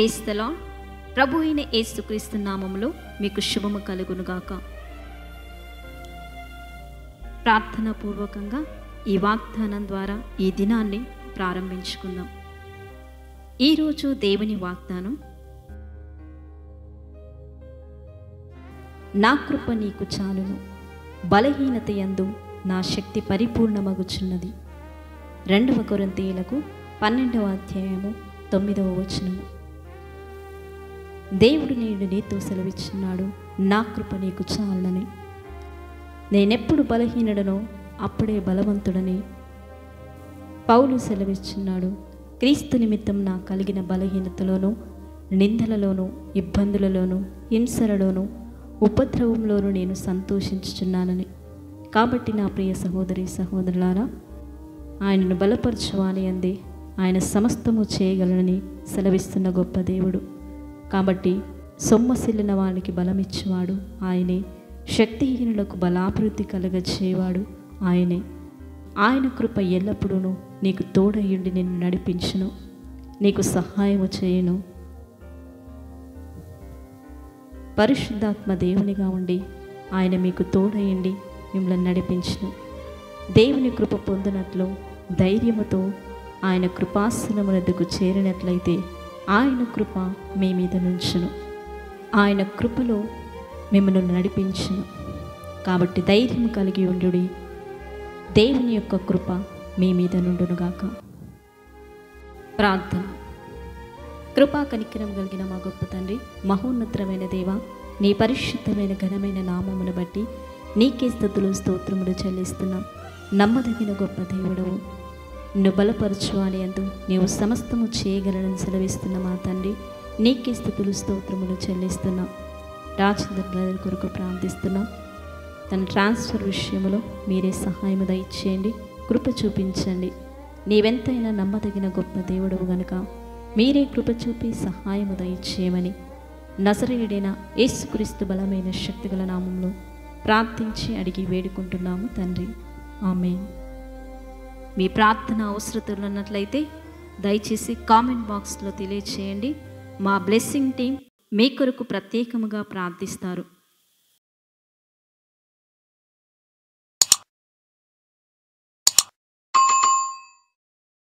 Praise the lord. ప్రభు అయిన యేసుక్రీస్తు నామములో మీకు శుభము కలుగునుగాక. ప్రార్థనా పూర్వకంగా ఈ వాగ్దానం ద్వారా ఈ దినాన్ని ప్రారంభించుకుందాం. ఈరోజు దేవుని వాగ్దానం, నా కృప నీకు చాలును, బలహీనత యందు నా శక్తి పరిపూర్ణమగుచున్నది. 2 కొరింథీయులకు 12వ అధ్యాయము 9వ వచనము. దేవుడు నేడు నీతో సెలవిచ్చున్నాడు, నా కృప నీకు చాలునని. నేనెప్పుడు బలహీనుడనో అప్పుడే బలవంతుడని పౌలు సెలవిచ్చున్నాడు. క్రీస్తు నిమిత్తం నా కలిగిన బలహీనతలోనూ, నిందలలోనూ, ఇబ్బందులలోనూ, హింసలలోనూ, ఉపద్రవంలోనూ నేను సంతోషించుచున్నానని. కాబట్టి నా ప్రియ సహోదరి సహోదరులారా, ఆయనను బలపరచువాని అందే ఆయన సమస్తము చేయగలనని సెలవిస్తున్న గొప్ప దేవుడు. కాబట్టి సొమ్మసిల్లిన వానికి బలమిచ్చేవాడు ఆయనే, శక్తిహీనులకు బలాభివృద్ధి కలగచేవాడు ఆయనే. ఆయన కృప ఎల్లప్పుడూ నీకు తోడయుండి నిన్ను నడిపించును, నీకు సహాయము చేయును. పరిశుద్ధాత్మ దేవునిగా ఉండి ఆయన మీకు తోడయండి మిమ్మల్ని నడిపించును. దేవుని కృప పొందినట్లు ధైర్యముతో ఆయన కృపాసనమునకు చేరినట్లయితే ఆయన కృప మీ మీద నుంచును, ఆయన కృపలో మిమ్మల్ని నడిపించును. కాబట్టి ధైర్యం కలిగి ఉండుడి, దేవుని యొక్క కృప మీ మీద నుండునుగాక. ప్రార్థన. కృపా కనికరం కలిగిన మా గొప్ప తండ్రి, మహోన్నతమైన దేవ, నీ పరిశుద్ధమైన ఘనమైన నామమును బట్టి నీకే స్తుతులు స్తోత్రములు చెల్లిస్తున్నాం. నమ్మదగిన గొప్ప దేవుడవు, నిన్ను బలపరచువాని అందు నీవు సమస్తము చేయగలనని సెలవిస్తున్న మా తండ్రి, నీకే స్తుతులు స్తోత్రములు చెల్లిస్తున్నాం. రాజేంద్ర బ్రదర్ కొరకు ప్రార్థిస్తున్నాం. తన ట్రాన్స్ఫర్ విషయంలో మీరే సహాయము దయచేయండి, కృప చూపించండి. నీవెంతైనా నమ్మదగిన గొప్ప దేవుడవు గనుక మీరే కృప చూపి సహాయము దయచేయమని నజరేయుడైన యేసుక్రీస్తు బలమైన శక్తిగల నామంలో ప్రార్థించి అడిగి వేడుకుంటున్నాము తండ్రి, ఆమేన్. మీ ప్రార్థన అవసరతలు ఉన్నట్లయితే దయచేసి కామెంట్ బాక్స్లో తెలియచేయండి. మా బ్లెస్సింగ్ టీం మీ కొరకు ప్రత్యేకముగా ప్రార్థిస్తారు.